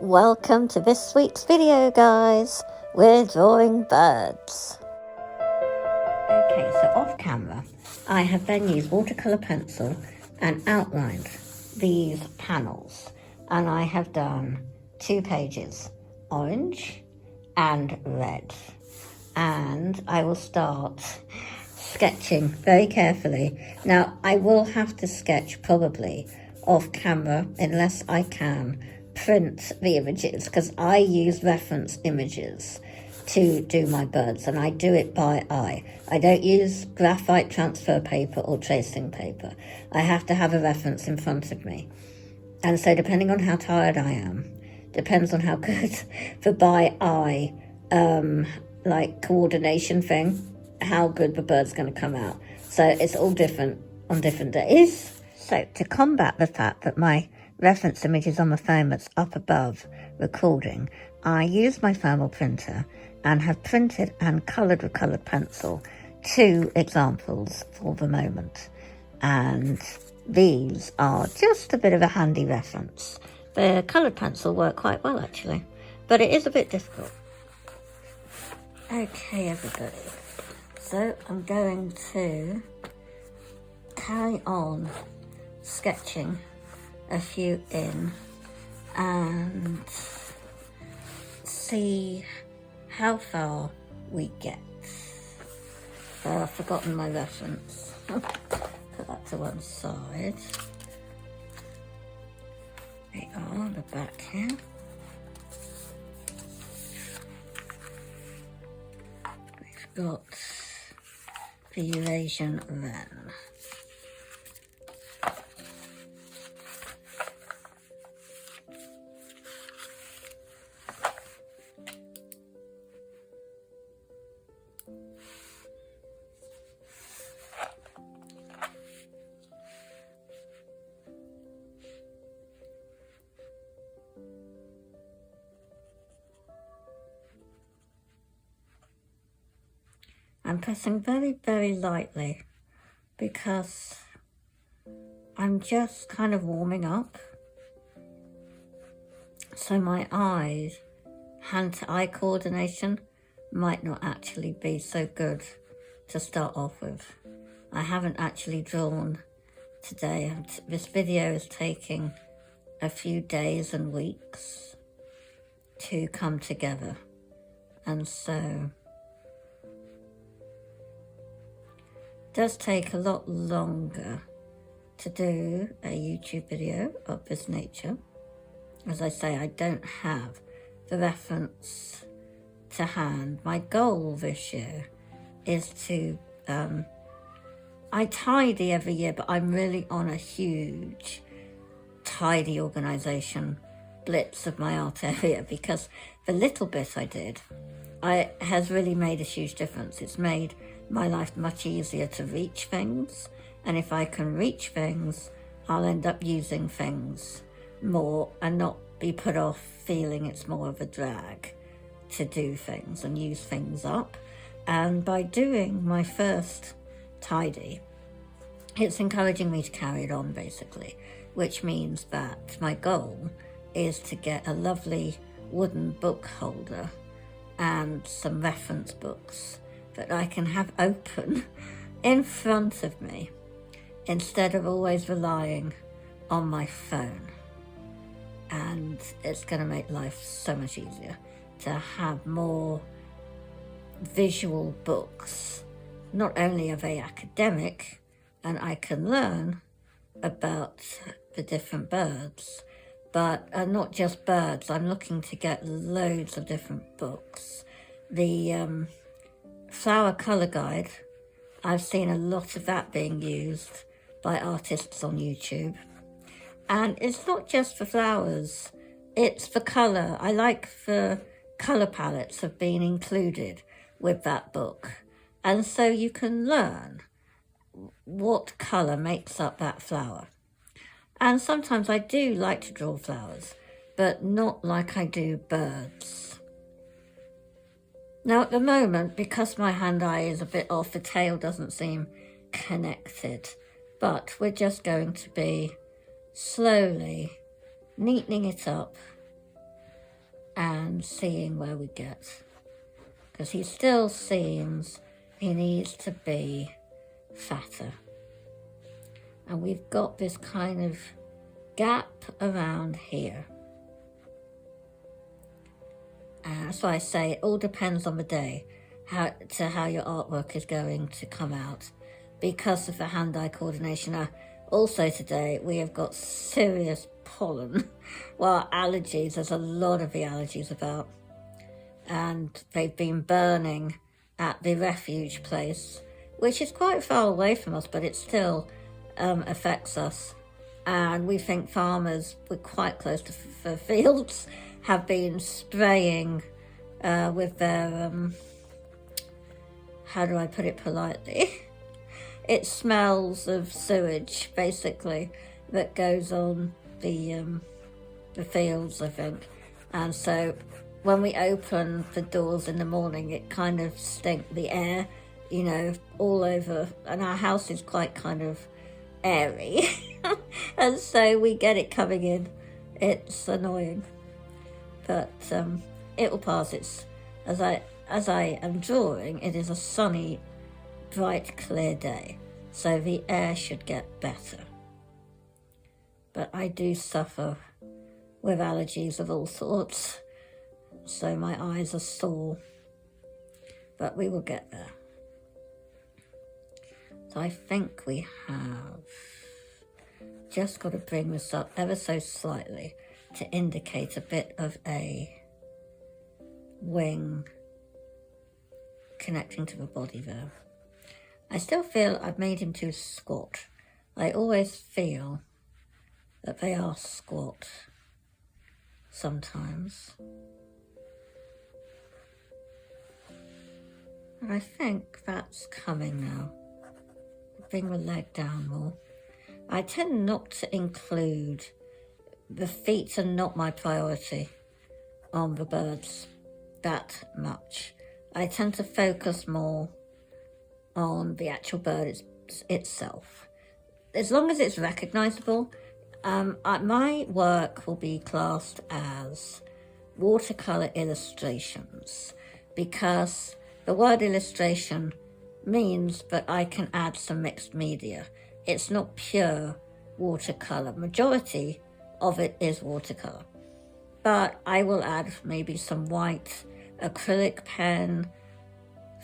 Welcome to this week's video, guys. We're drawing birds. Okay, so off camera, I have then used watercolor pencil and outlined these panels. And I have done 2 pages, orange and red. And I will start sketching very carefully. Now, I will have to sketch probably off camera unless I can print the images, because I use reference images to do my birds, and I do it by eye. I don't use graphite transfer paper or tracing paper. I have to have a reference in front of me. And so depending on how tired I am, depends on how good the by eye like coordination thing, how good the bird's going to come out. So it's all different on different days. So to combat the fact that my reference image is on the phone that's up above recording, I use my thermal printer and have printed and coloured with coloured pencil 2 examples for the moment. And these are just a bit of a handy reference. The coloured pencil worked quite well actually, but it is a bit difficult. Okay, everybody. So I'm going to carry on sketching a few in and see how far we get. I've forgotten my reference. Put that to one side. They are the back here. We've got the Eurasian wren. I'm pressing very, very lightly because I'm just kind of warming up. So my eyes, hand-to-eye coordination might not actually be so good to start off with. I haven't actually drawn today. This video is taking a few days and weeks to come together. And so it does take a lot longer to do a YouTube video of this nature. As I say, I don't have the reference to hand. My goal this year is to, I tidy every year, but I'm really on a huge tidy organisation blitz of my art area, because the little bit I did has really made a huge difference. It's made my life much easier to reach things, and if I can reach things, I'll end up using things more and not be put off feeling it's more of a drag to do things and use things up. And by doing my first tidy, it's encouraging me to carry it on basically, which means that my goal is to get a lovely wooden book holder and some reference books that I can have open in front of me instead of always relying on my phone. And it's going to make life so much easier to have more visual books. Not only are they academic and I can learn about the different birds, but not just birds. I'm looking to get loads of different books. The flower colour guide, I've seen a lot of that being used by artists on YouTube. And it's not just for flowers, it's for colour. I like the colour palettes have been included with that book. And so you can learn what colour makes up that flower. And sometimes I do like to draw flowers, but not like I do birds. Now at the moment, because my hand-eye is a bit off, the tail doesn't seem connected, but we're just going to be slowly neatening it up and seeing where we get. Because he still seems he needs to be fatter. And we've got this kind of gap around here. And that's why I say it all depends on the day how your artwork is going to come out because of the hand-eye coordination. Now, also today we have got serious pollen. Well, allergies, there's a lot of the allergies about. And they've been burning at the refuge place, which is quite far away from us, but it still affects us. And we think farmers, we're quite close to the fields, have been spraying with their, how do I put it politely? It smells of sewage, basically, that goes on the fields, I think. And so when we open the doors in the morning, it kind of stinks, the air, you know, all over. And our house is quite kind of airy. And so we get it coming in. It's annoying. But it will pass. It's, as I am drawing, it is a sunny, bright, clear day. So the air should get better. But I do suffer with allergies of all sorts. So my eyes are sore. But we will get there. So I think we have just got to bring this up ever so slightly to indicate a bit of a wing connecting to the body there. I still feel I've made him too squat. I always feel that they are squat sometimes. And I think that's coming now. Bring the leg down more. I tend not to include, the feet are not my priority on the birds that much. I tend to focus more on the actual bird itself. As long as it's recognisable, my work will be classed as watercolour illustrations because the word illustration means that I can add some mixed media. It's not pure watercolour. Majority of it is watercolour. But I will add maybe some white acrylic pen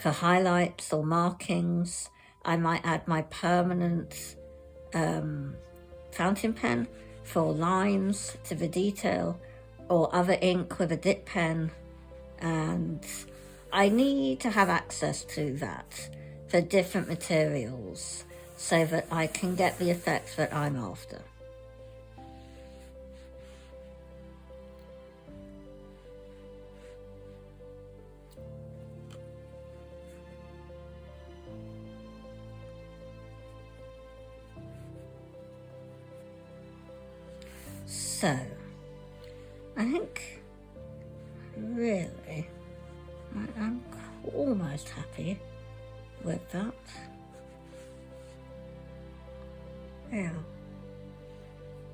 for highlights or markings. I might add my permanent fountain pen for lines to the detail, or other ink with a dip pen. And I need to have access to that for different materials so that I can get the effect that I'm after. So, I think really I'm almost happy with that. Yeah,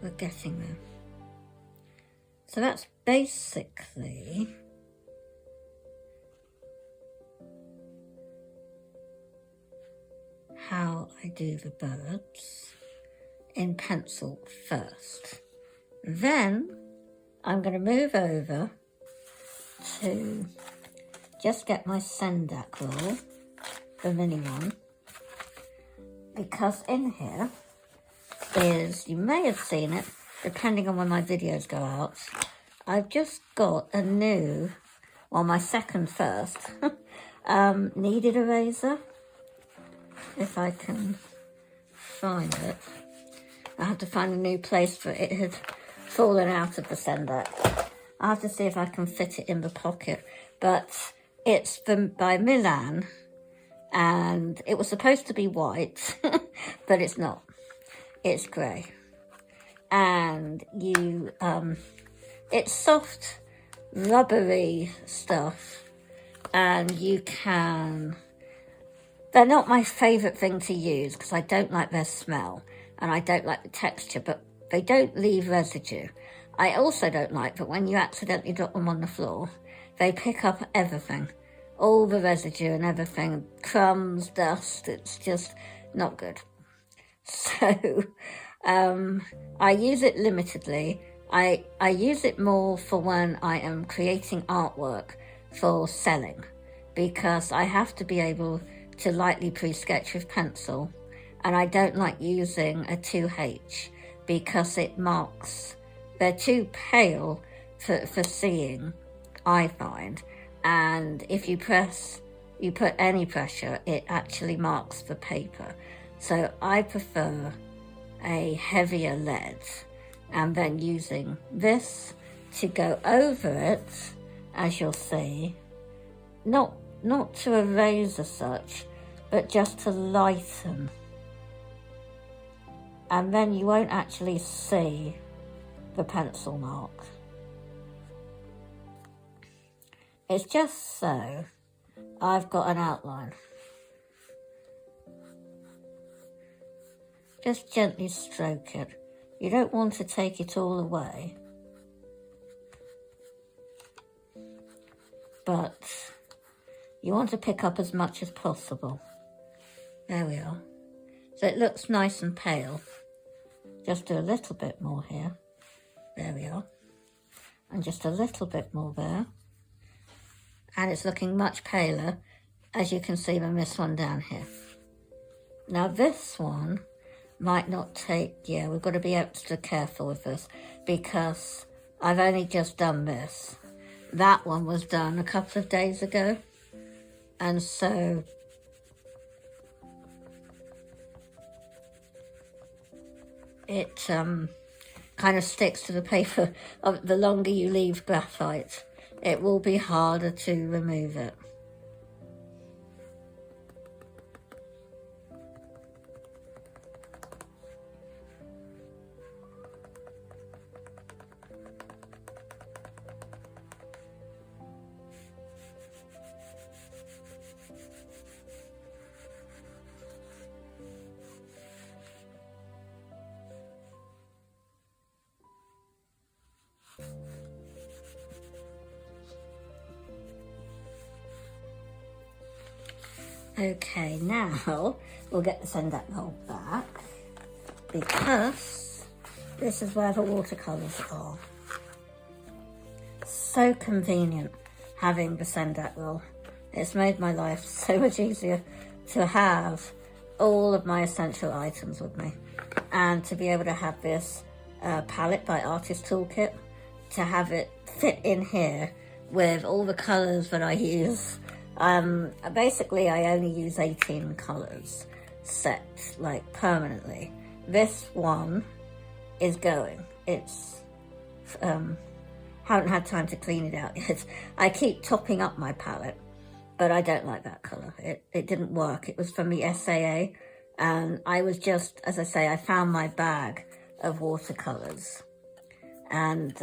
we're getting there. So that's basically how I do the birds in pencil first. Then I'm going to move over to just get my Sendak roll, the mini one, because in here is, you may have seen it, depending on when my videos go out, I've just got a new, well, my second first, kneaded eraser, if I can find it. I have to find a new place for it. It had fallen out of the Sendak. I have to see if I can fit it in the pocket, but it's by Milan, and it was supposed to be white, but it's not. It's grey. And it's soft, rubbery stuff, and they're not my favourite thing to use because I don't like their smell and I don't like the texture, but they don't leave residue. I also don't like that when you accidentally drop them on the floor, they pick up everything, all the residue and everything, crumbs, dust. It's just not good. So I use it limitedly. I use it more for when I am creating artwork for selling, because I have to be able to lightly pre-sketch with pencil, and I don't like using a 2H because it marks, they're too pale for seeing, I find, and if you put any pressure, it actually marks the paper. So I prefer a heavier lead, and then using this to go over it, as you'll see, not to erase as such, but just to lighten. And then you won't actually see the pencil mark. It's just so I've got an outline. Just gently stroke it. You don't want to take it all away, but you want to pick up as much as possible. There we are. So it looks nice and pale. Just do a little bit more here. There we are. And just a little bit more there. And it's looking much paler, as you can see from this one down here. Now this one might not take, yeah, we've got to be extra careful with this, because I've only just done this. That one was done a couple of days ago, and so it kind of sticks to the paper. The longer you leave graphite, it will be harder to remove it. Okay, now we'll get the send-out roll back, because this is where the watercolours are. So convenient having the send-out roll. It's made my life so much easier to have all of my essential items with me, and to be able to have this palette by Artist Toolkit, to have it fit in here with all the colours that I use. Basically I only use 18 colours set, like, permanently. This one is going. It's haven't had time to clean it out yet. I keep topping up my palette, but I don't like that colour. It didn't work. It was from the SAA, and I was just, as I say, I found my bag of watercolours, and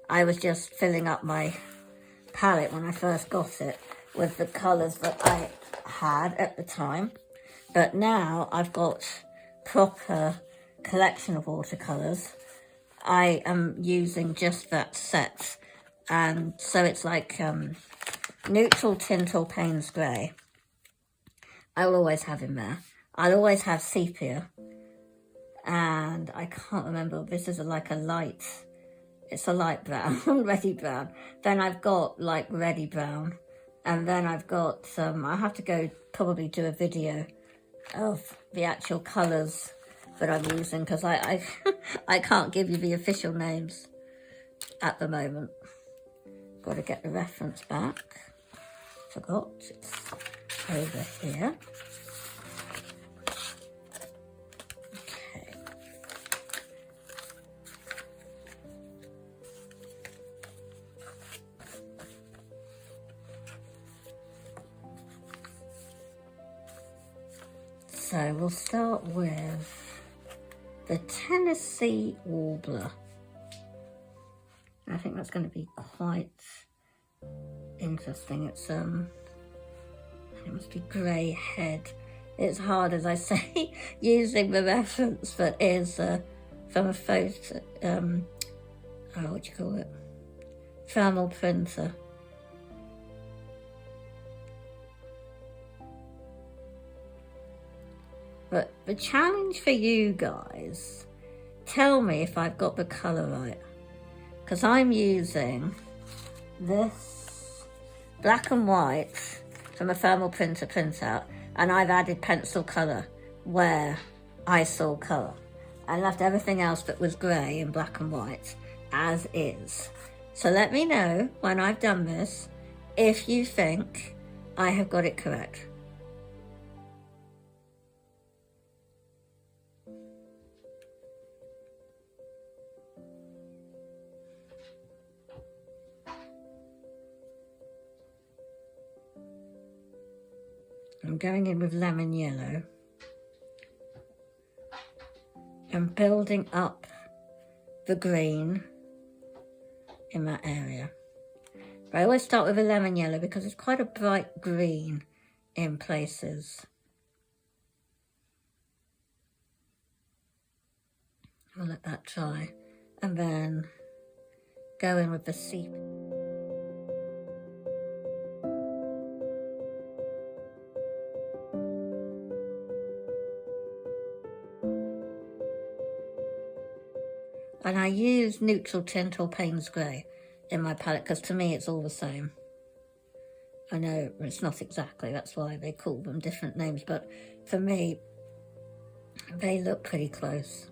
I was just filling up my palette when I first got it with the colours that I had at the time. But now I've got proper collection of watercolours. I am using just that set, and so it's like neutral tint or Payne's grey. I'll always have in there. I'll always have sepia, and I can't remember, this is like a light, it's a light brown, reddy brown. Then I've got like reddy brown, and then I've got I have to go probably do a video of the actual colours that I'm using, because I can't give you the official names at the moment. Got to get the reference back. Forgot, it's over here. Okay. So we'll start with the Tennessee Warbler. I think that's going to be quite interesting. It's it must be grey head. It's hard, as I say, using the reference that is from a photo, what do you call it? Thermal printer. But the challenge for you guys, tell me if I've got the colour right. Because I'm using this black and white from a thermal printer printout, and I've added pencil colour where I saw colour. I left everything else that was grey and black and white as is. So let me know when I've done this if you think I have got it correct. I'm going in with lemon yellow and building up the green in that area. But I always start with a lemon yellow because it's quite a bright green in places. I'll let that dry and then go in with the sepia. And I use neutral tint or Payne's Grey in my palette because to me it's all the same. I know it's not exactly, that's why they call them different names, but for me, they look pretty close.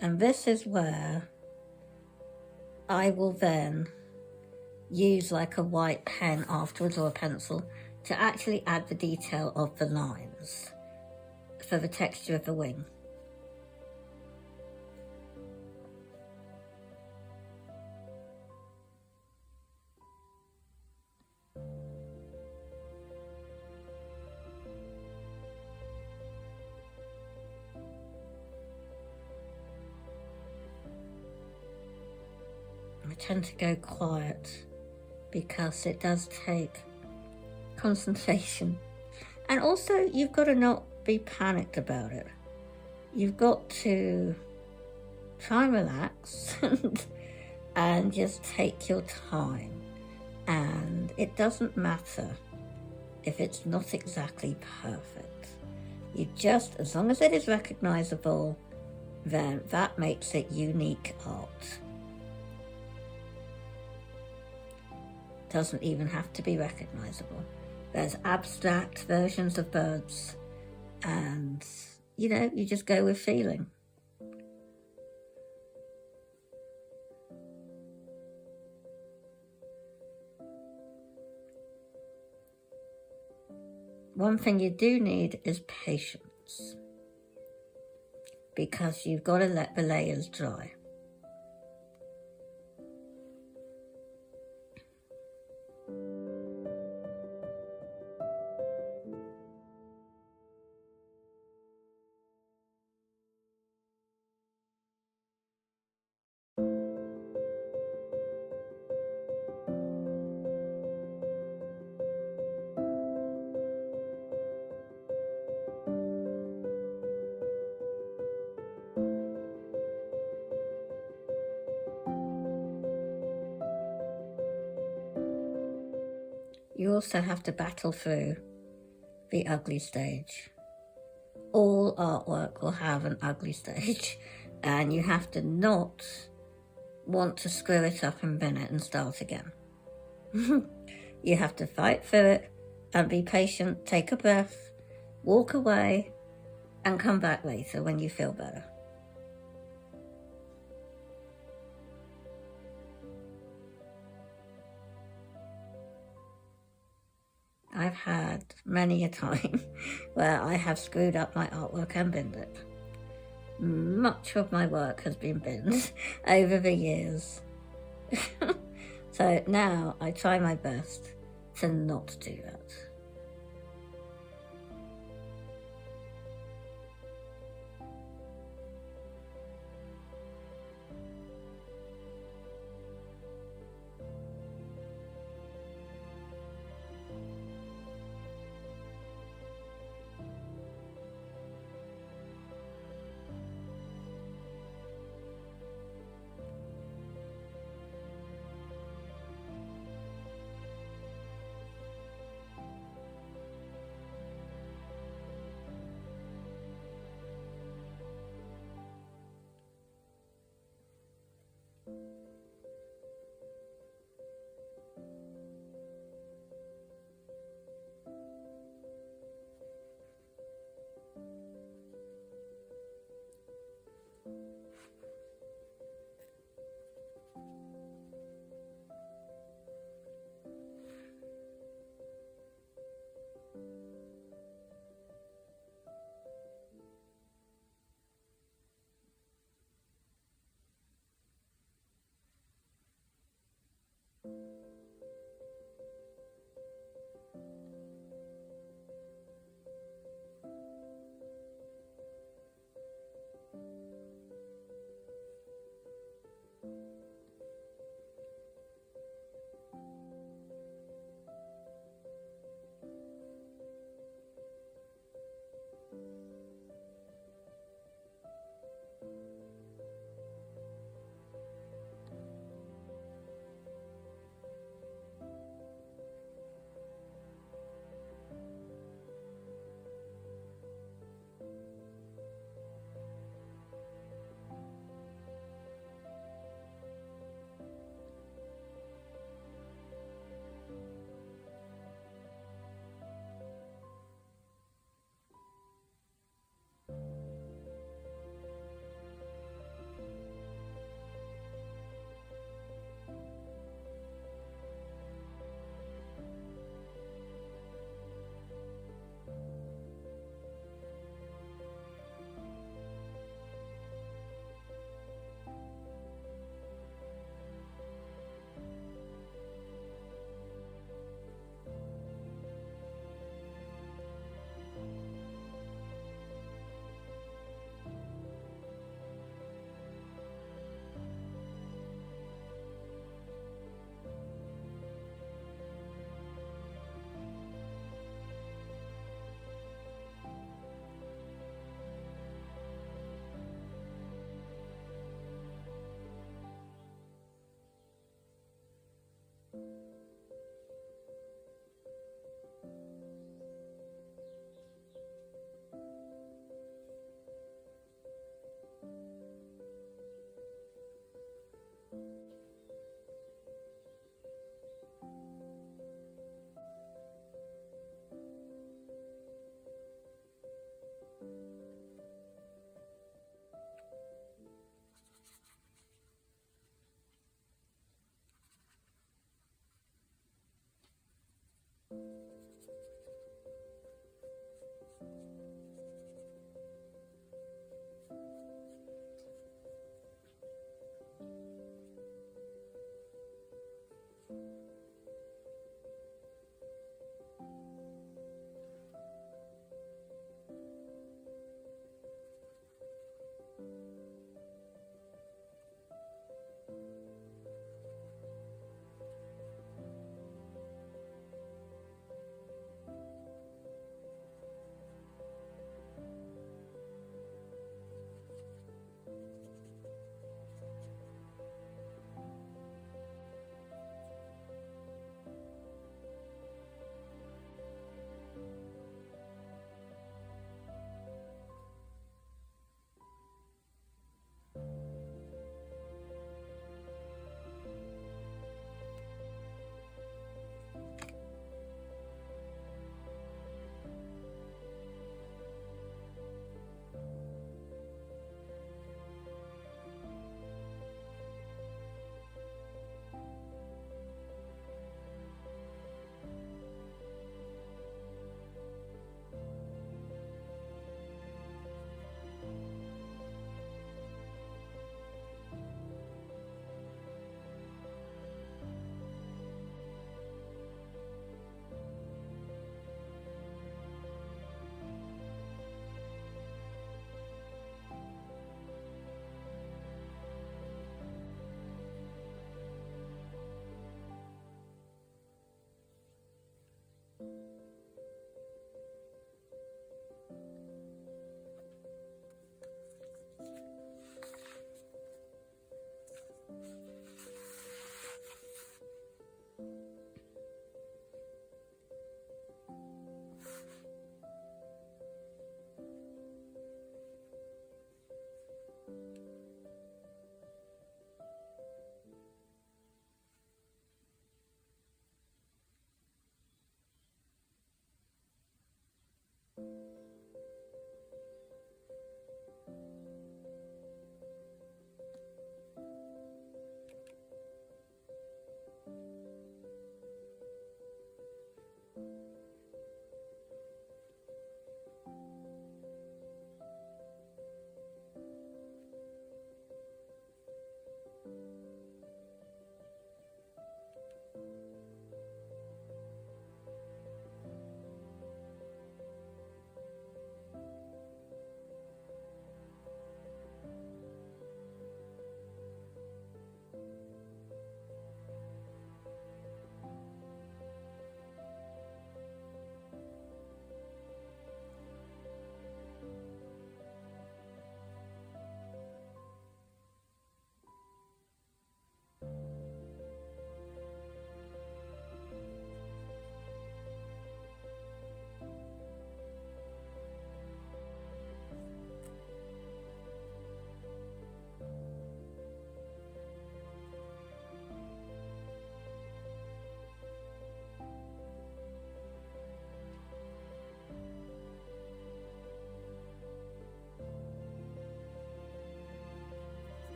And this is where I will then use like a white pen afterwards or a pencil to actually add the detail of the lines for the texture of the wing. I tend to go quiet because it does take concentration. And also, you've got to not be panicked about it. You've got to try and relax and just take your time. And it doesn't matter if it's not exactly perfect. You just, as long as it is recognizable, then that makes it unique art. Doesn't even have to be recognizable. There's abstract versions of birds and, you know, you just go with feeling. One thing you do need is patience because you've got to let the layers dry. You also have to battle through the ugly stage. All artwork will have an ugly stage, and you have to not want to screw it up and bin it and start again. You have to fight through it and be patient, take a breath, walk away, and come back later when you feel better. I've had many a time where I have screwed up my artwork and binned it. Much of my work has been binned over the years. So now I try my best to not do that.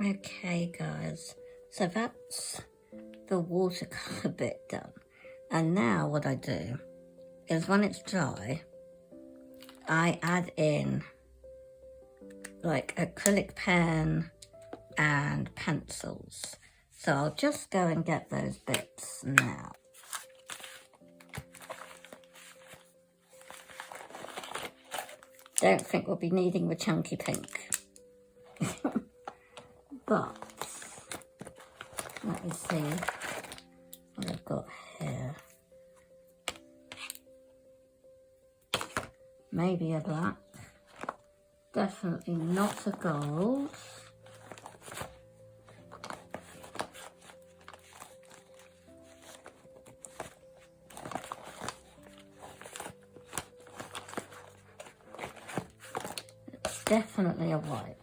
Okay guys, so that's the watercolor bit done. And now what I do is when it's dry, I add in like acrylic pen and pencils. So I'll just go and get those bits now. Don't think we'll be needing the chunky pink. But let me see what I've got here. Maybe a black. Definitely not a gold. It's definitely a white.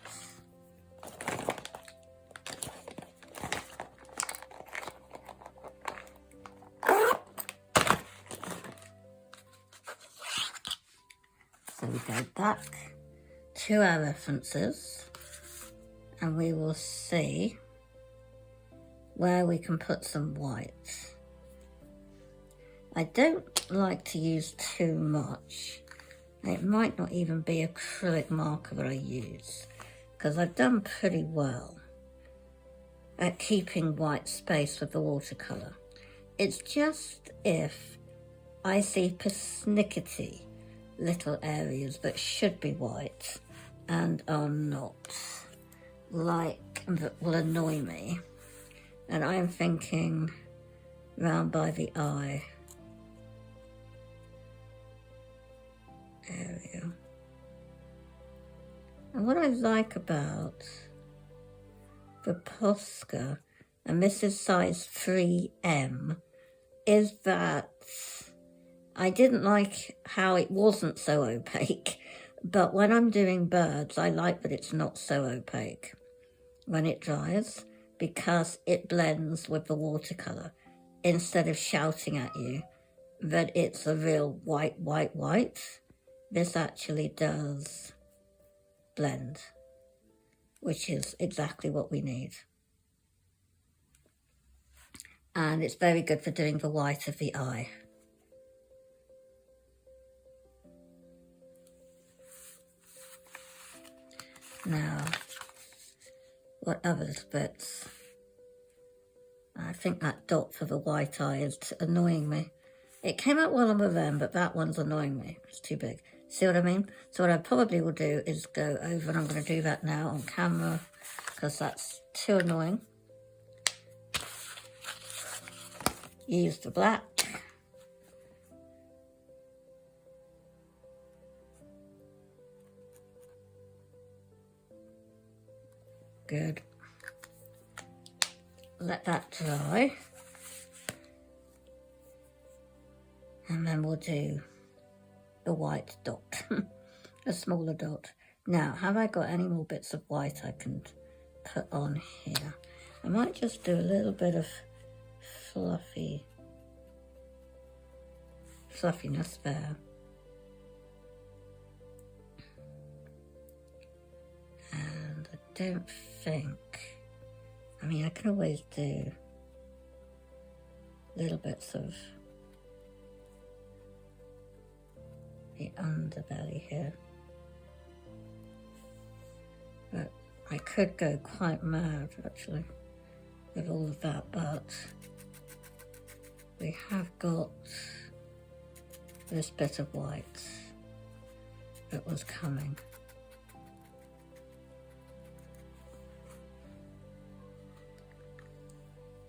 So we go back to our references and we will see where we can put some white. I don't like to use too much. It might not even be acrylic marker that I use, because I've done pretty well at keeping white space with the watercolour. It's just if I see persnickety little areas that should be white and are not, like, that will annoy me. And I'm thinking round by the eye area. And what I like about the Posca, and this is size 3M, is that I didn't like how it wasn't so opaque, but when I'm doing birds, I like that it's not so opaque when it dries, because it blends with the watercolour instead of shouting at you that it's a real white. This actually does blend, which is exactly what we need. And it's very good for doing the white of the eye. Now, what other bits? I think that dot for the white eye is annoying me. It came out well on the them, but that one's annoying me. It's too big. See what I mean? So what I probably will do is go over, and I'm going to do that now on camera, because that's too annoying. Use the black. Good. Let that dry. And then we'll do the white dot, a smaller dot. Now, have I got any more bits of white I can put on here? I might just do a little bit of fluffiness there. And I don't think, I mean, I can always do little bits of the underbelly here, but I could go quite mad actually with all of that, but we have got this bit of white that was coming.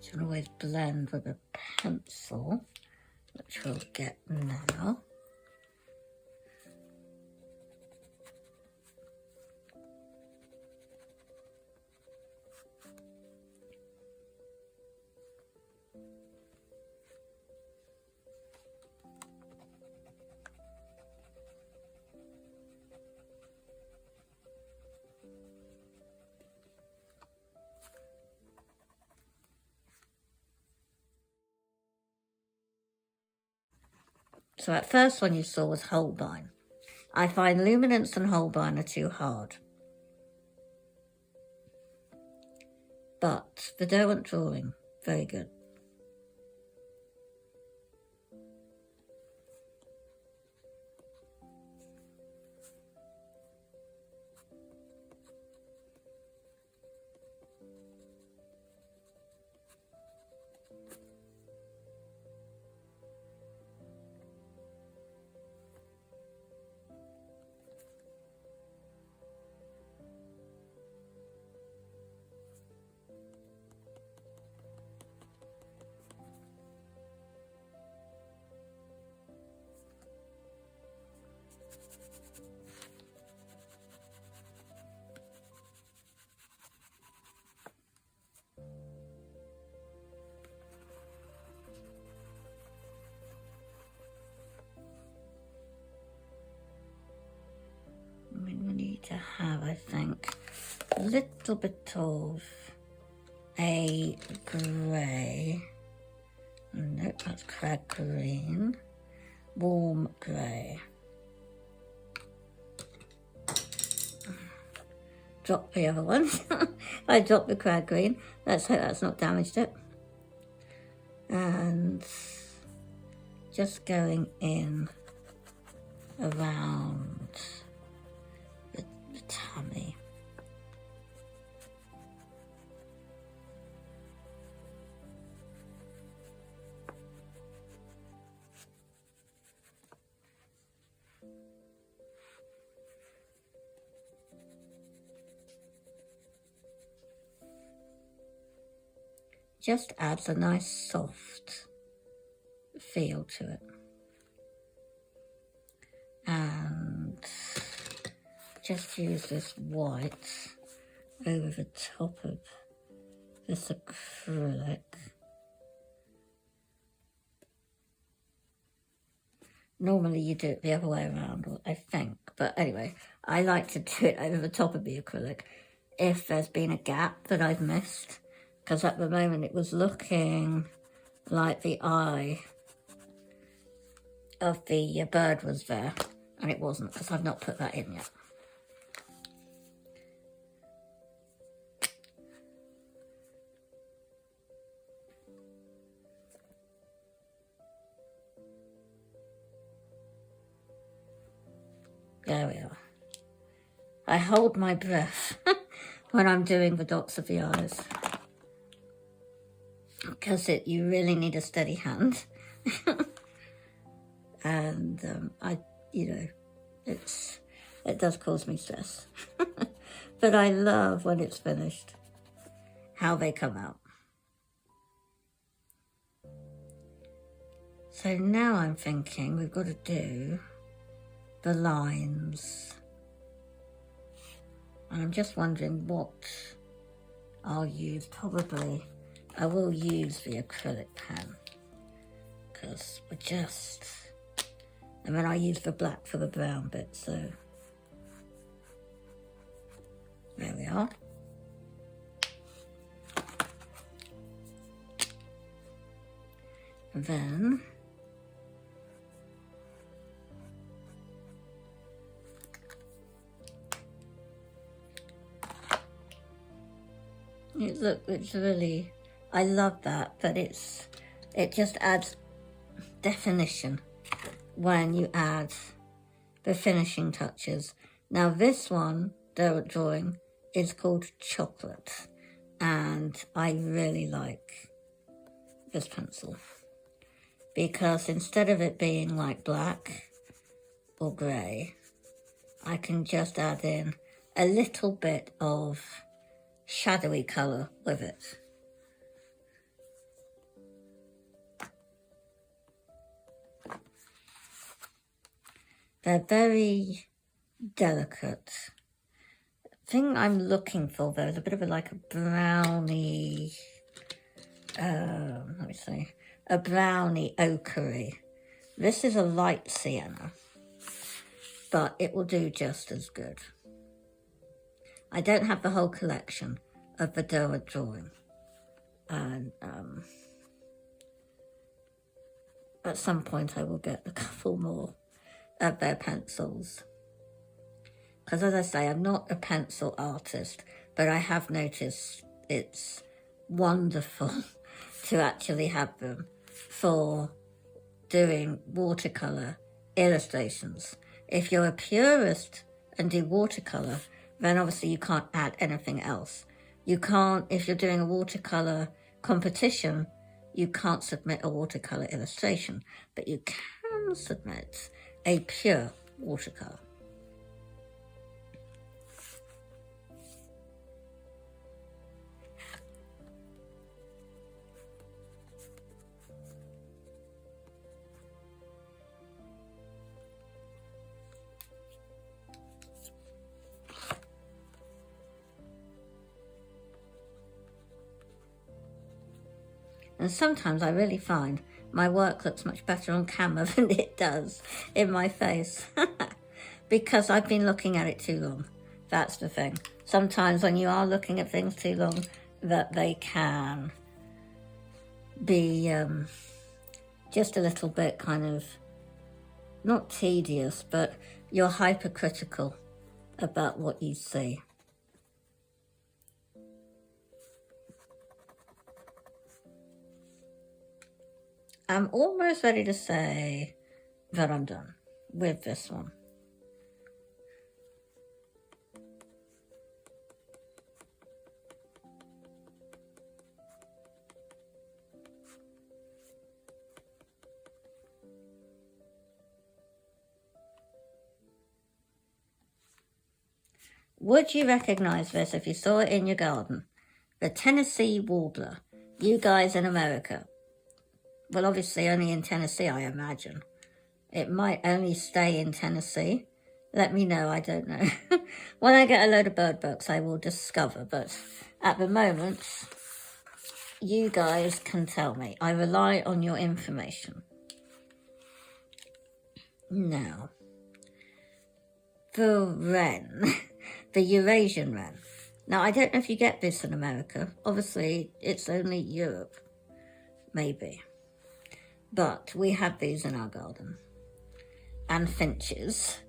You can always blend with a pencil, which we'll get now. So that first one you saw was Holbein. I find luminance and Holbein are too hard. but the Derwent drawing, very good. We need to have, I think, a little bit of a grey. No, that's crag green. Warm grey. Drop the other one. I dropped the crag green. Let's hope that's not damaged it. And just going in around the tummy. Just adds a nice soft feel to it. And just use this white over the top of this acrylic. Normally you do it the other way around, I think, but anyway, I like to do it over the top of the acrylic if there's been a gap that I've missed, because at the moment it was looking like the eye of the bird was there, and it wasn't, because I've not put that in yet. There we are. I hold my breath when I'm doing the dots of the eyes, because you really need a steady hand. And it does cause me stress. But I love when it's finished, how they come out. So now I'm thinking we've got to do the lines. And I'm just wondering what I'll use. Probably I will use the acrylic pen, because we're just... And then I use the black for the brown bit, so there we are. And then it's really, I love that, but it just adds definition when you add the finishing touches. Now this one, the drawing, is called Chocolate, and I really like this pencil, because instead of it being like black or grey, I can just add in a little bit of shadowy colour with it. They're very delicate. The thing I'm looking for though is a bit of like a browny, let me see, a browny ochre. This is a light sienna, but it will do just as good. I don't have the whole collection of the Derwent drawing, and at some point I will get a couple more of their pencils, because as I say, I'm not a pencil artist, but I have noticed it's wonderful to actually have them for doing watercolor illustrations. If you're a purist and do watercolor, then obviously you can't add anything else. You can't, if you're doing a watercolor competition, you can't submit a watercolor illustration, but you can submit a pure watercolor. And sometimes I really find my work looks much better on camera than it does in my face because I've been looking at it too long. That's the thing. Sometimes when you are looking at things too long, that they can be just a little bit kind of, not tedious, but you're hypercritical about what you see. I'm almost ready to say that I'm done with this one. Would you recognize this if you saw it in your garden? The Tennessee warbler. You guys in America. Well, obviously only in Tennessee, I imagine. It might only stay in Tennessee. Let me know, I don't know. When I get a load of bird books, I will discover. But at the moment, you guys can tell me. I rely on your information. Now, the wren, the Eurasian wren. Now, I don't know if you get this in America. Obviously, it's only Europe, maybe. But we have these in our garden. And finches.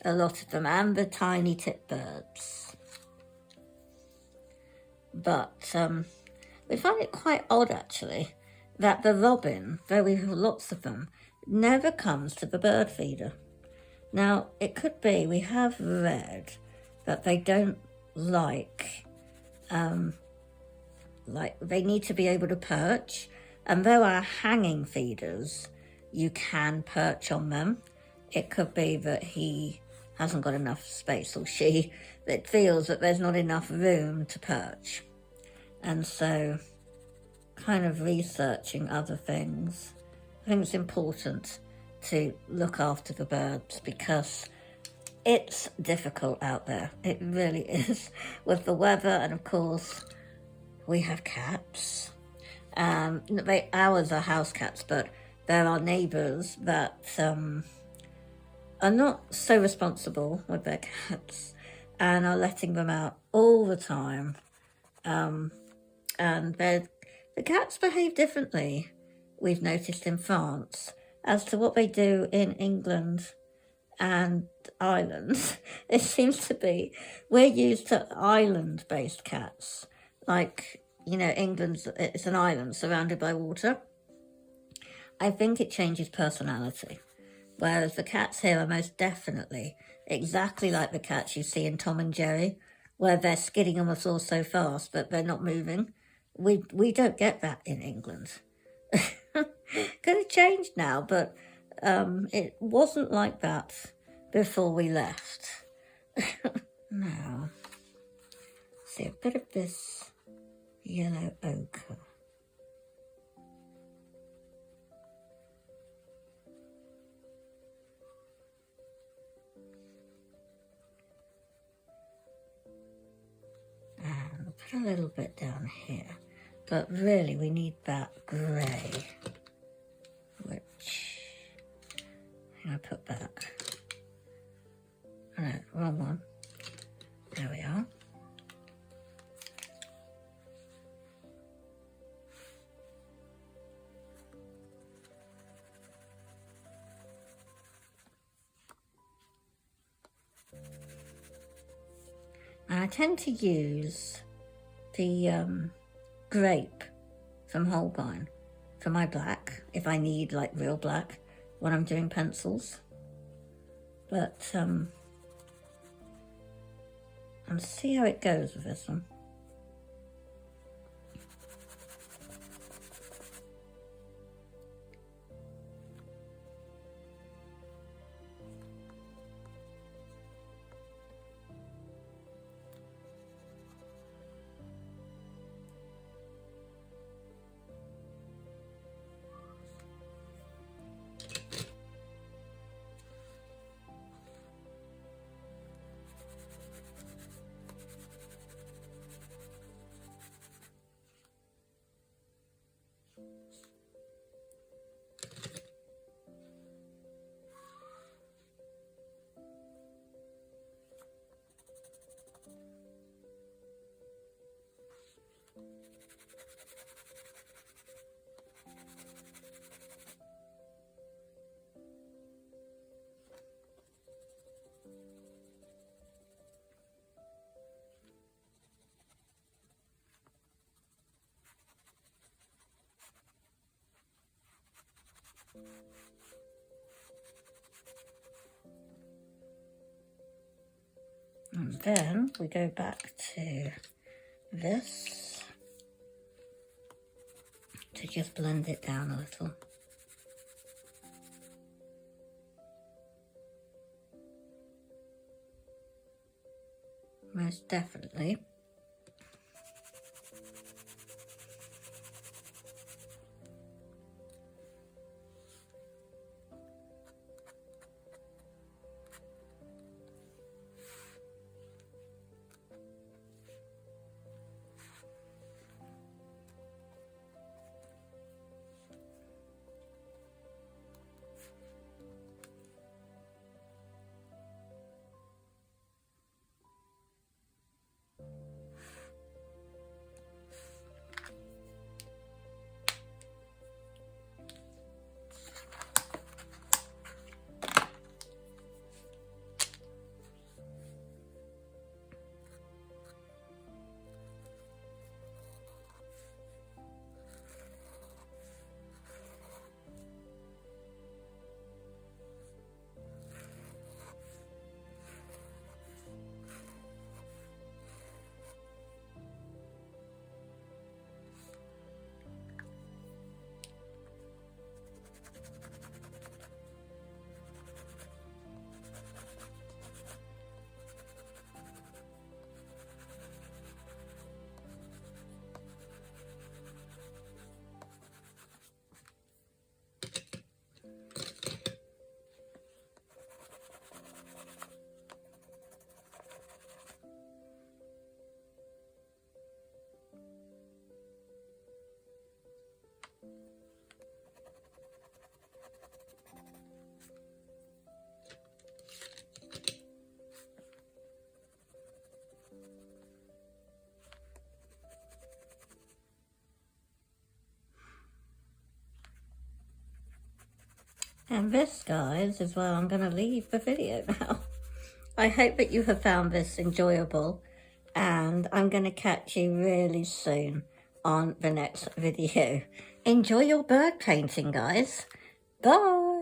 A lot of them. And the tiny tip birds. But we find it quite odd, actually, that the robin, though we have lots of them, never comes to the bird feeder. Now, it could be, we have read that they don't like they need to be able to perch, and there are hanging feeders, you can perch on them. It could be that he hasn't got enough space, or she, that feels that there's not enough room to perch. And so, kind of researching other things. I think it's important to look after the birds because it's difficult out there. It really is. With the weather, and of course, we have cats. Ours are house cats, but there are neighbours that are not so responsible with their cats and are letting them out all the time. And the cats behave differently, we've noticed in France, as to what they do in England and Ireland. It seems to be, we're used to island-based cats. Like, you know, it's an island surrounded by water. I think it changes personality. Whereas the cats here are most definitely exactly like the cats you see in Tom and Jerry, where they're skidding on the floor so fast that they're not moving. We don't get that in England. Could have changed now, but it wasn't like that before we left. Now, see a bit of this yellow ochre. And put a little bit down here. But really, we need that grey, which I put back. Oh, no, wrong one. There we are. And I tend to use the grape from Holbein for my black, if I need like real black when I'm doing pencils. But I'll see how it goes with this one. And then we go back to this to just blend it down a little. Most definitely. And this, guys, is where I'm going to leave the video now. I hope that you have found this enjoyable, and I'm going to catch you really soon on the next video. Enjoy your bird painting, guys. Bye!